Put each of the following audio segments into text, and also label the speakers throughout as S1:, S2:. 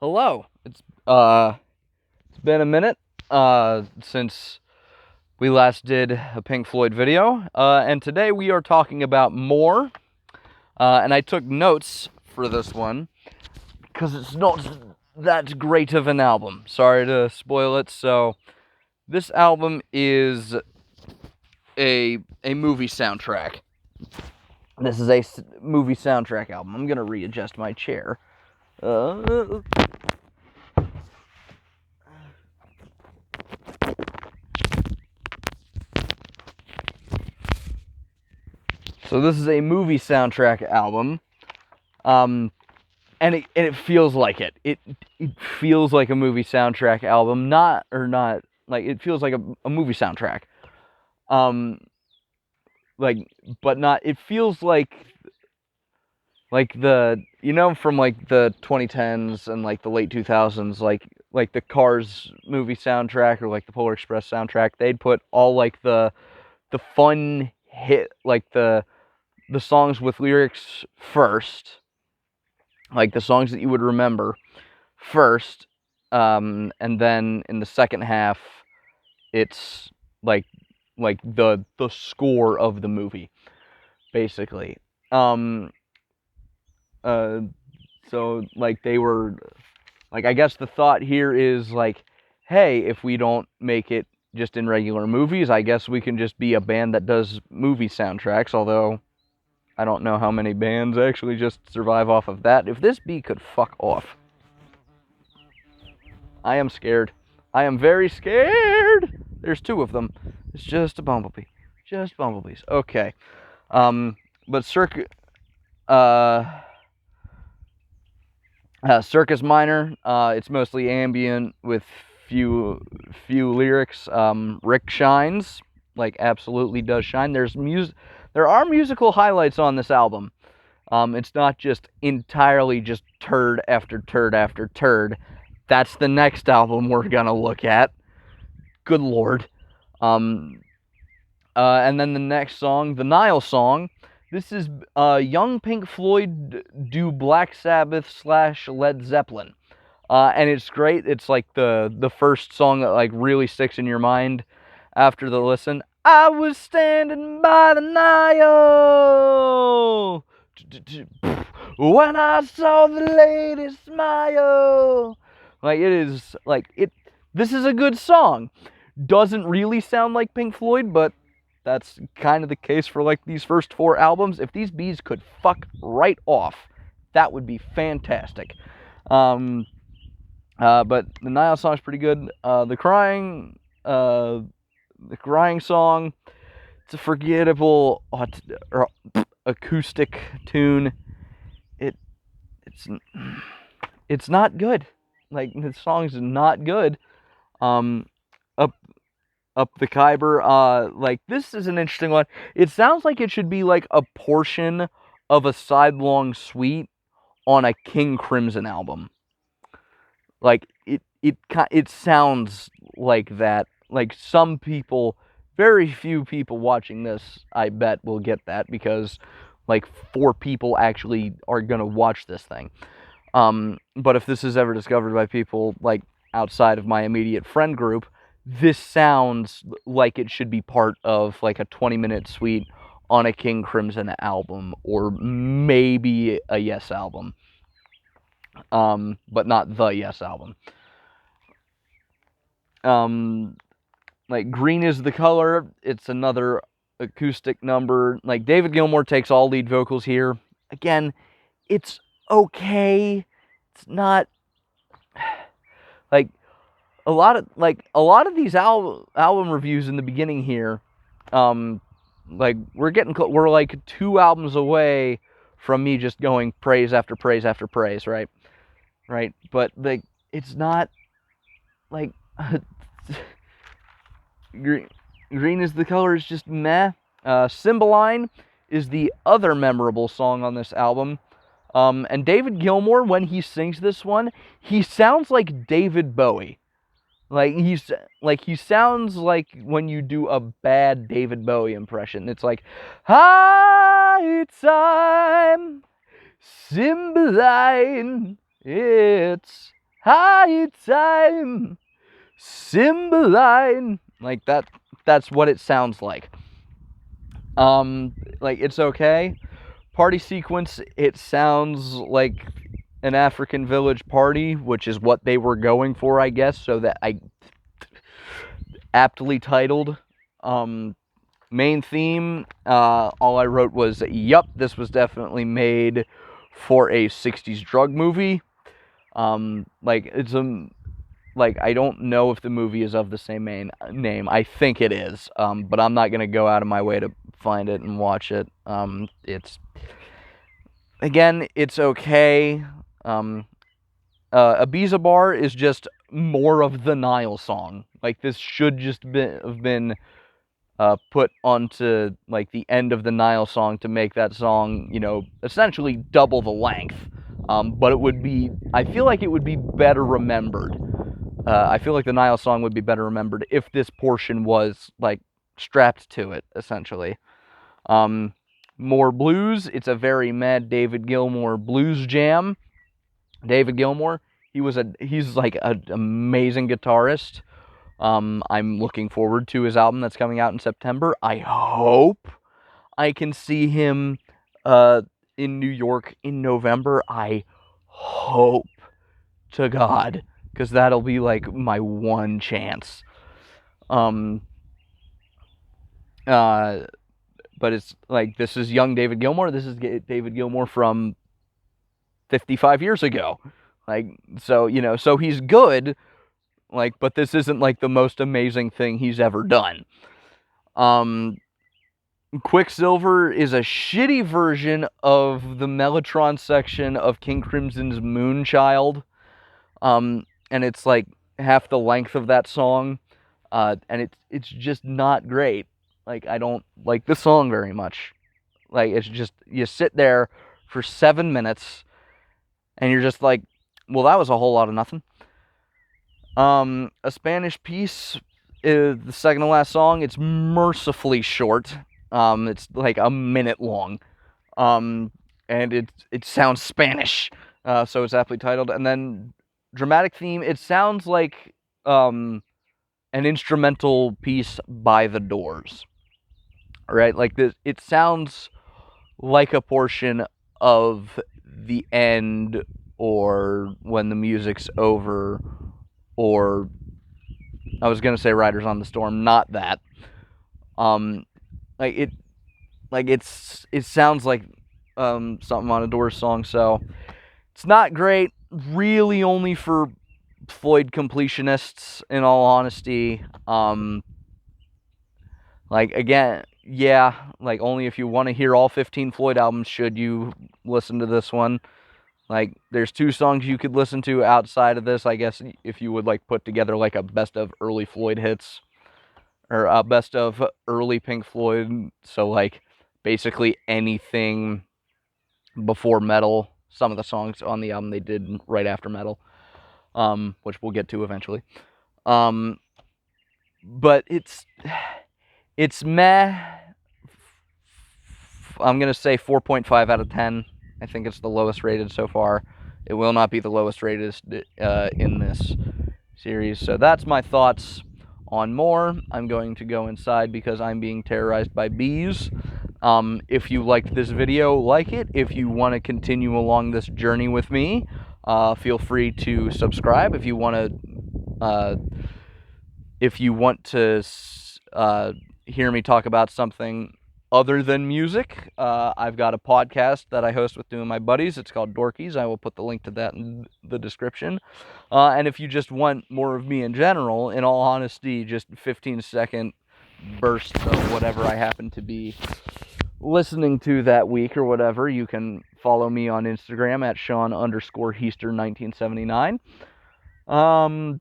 S1: Hello. It's been a minute since we last did a Pink Floyd video, and today we are talking about More. And I took notes for this one because it's not that great of an album. Sorry to spoil it. So this album is a movie soundtrack. This is a movie soundtrack album. I'm gonna readjust my chair. Uh, so this is a movie soundtrack album. And it feels like it. It feels like a movie soundtrack album, not like it feels like a movie soundtrack. Um, like, but not. It feels like the from like the 2010s and like the late 2000s, like the Cars movie soundtrack or like the Polar Express soundtrack. They'd put all like the fun hit, like the songs with lyrics first, like the songs that you would remember first, and then in the second half, it's like the score of the movie, basically. Um, uh, so like they were like, I guess the thought here is like, hey, if we don't make it just in regular movies, I guess we can just be a band that does movie soundtracks. Although I don't know how many bands actually just survive off of that. If this bee could fuck off. I am scared. I am very scared. There's two of them. It's just a bumblebee. Just bumblebees. Okay. Um, but uh, Circus Minor. It's mostly ambient with few lyrics. Rick shines, like absolutely does shine. There are musical highlights on this album. It's not just entirely just turd after turd after turd. That's the next album we're gonna look at. Good lord. Um, and then the next song, the Nile song. This is young Pink Floyd do Black Sabbath / Led Zeppelin, and it's great. It's like the first song that like really sticks in your mind after the listen. I was standing by the Nile when I saw the lady smile. Like it is like it. This is a good song. Doesn't really sound like Pink Floyd, but that's kind of the case for like these first four albums. If these bees could fuck right off, that would be fantastic. Um, but the Nile song's pretty good. The crying song, it's a forgettable acoustic tune. It it's it's not good. Like the song's not good. Um, up up the Khyber. Like this is an interesting one. It sounds like it should be like a portion of a sidelong suite on a King Crimson album. Like it sounds like that. Like some people, very few people watching this, I bet will get that because like four people actually are gonna watch this thing. But if this is ever discovered by people like outside of my immediate friend group, this sounds like it should be part of like a 20-minute suite on a King Crimson album or maybe a Yes album. But not the Yes album. Um, like Green is the Color, it's another acoustic number. Like David Gilmour takes all lead vocals here. Again, it's okay. It's not like a lot of these album reviews in the beginning here. Like we're like two albums away from me just going praise after praise after praise, right? Right, but like it's not like green, green is the Color is just meh. Cymbeline is the other memorable song on this album. And David Gilmour, when he sings this one, he sounds like David Bowie. He sounds like when you do a bad David Bowie impression. It's like, high time, Cymbeline, it's high time, Cymbeline. Like that's what it sounds like. Like, it's okay. Party sequence, it sounds like an African village party, which is what they were going for, I guess, so that I aptly titled. Main theme, all I wrote was, yup, this was definitely made for a 60s drug movie. Like, it's like, I don't know if the movie is of the same name. I think it is, but I'm not gonna go out of my way to find it and watch it. It's okay. Ibiza Bar is just more of the Nile song. Like, this should just have been put onto, like, the end of the Nile song to make that song, essentially double the length. But I feel like it would be better remembered. I feel like the Nile song would be better remembered if this portion was, like, strapped to it, essentially. More blues. It's a very mad David Gilmour blues jam. David Gilmour, he's like an amazing guitarist. I'm looking forward to his album that's coming out in September. I hope I can see him in New York in November. I hope to God, because that'll be like my one chance. But it's like, this is young David Gilmour. This is David Gilmour from 55 years ago. Like, so, so he's good, like, but this isn't like the most amazing thing he's ever done. Quicksilver is a shitty version of the Mellotron section of King Crimson's Moonchild. And it's like half the length of that song. And it's just not great. Like, I don't like the song very much. Like, it's just, you sit there for 7 minutes and you're just like, well, that was a whole lot of nothing. A Spanish Piece is the second to last song. It's mercifully short. It's like a minute long. And it sounds Spanish. So it's aptly titled. And then Dramatic Theme, it sounds like an instrumental piece by The Doors. Right? Like, this, it sounds like a portion of the end, or when the music's over, or I was gonna say Riders on the Storm, not that. It sounds like something on a Doors song, so it's not great. Really, only for Floyd completionists, in all honesty. Like, again, yeah, like, only if you want to hear all 15 Floyd albums should you listen to this one. Like, there's 2 songs you could listen to outside of this, I guess, if you would, like, put together, like, a best of early Floyd hits, or a best of early Pink Floyd, so, like, basically anything before metal. Some of the songs on the album they did right after metal, which we'll get to eventually. But it's meh. I'm going to say 4.5 out of 10. I think it's the lowest rated so far. It will not be the lowest rated in this series. So that's my thoughts on More. I'm going to go inside because I'm being terrorized by bees. If you liked this video, like it. If you want to continue along this journey with me, feel free to subscribe. If you want to hear me talk about something other than music, I've got a podcast that I host with 2 of my buddies. It's called Dorkies. I will put the link to that in the description. And if you just want more of me in general, in all honesty, just 15-second bursts of whatever I happen to be listening to that week or whatever, you can follow me on Instagram at Sean_Heaster1979.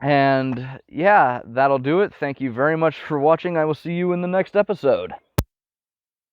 S1: And yeah, that'll do it. Thank you very much for watching. I will see you in the next episode.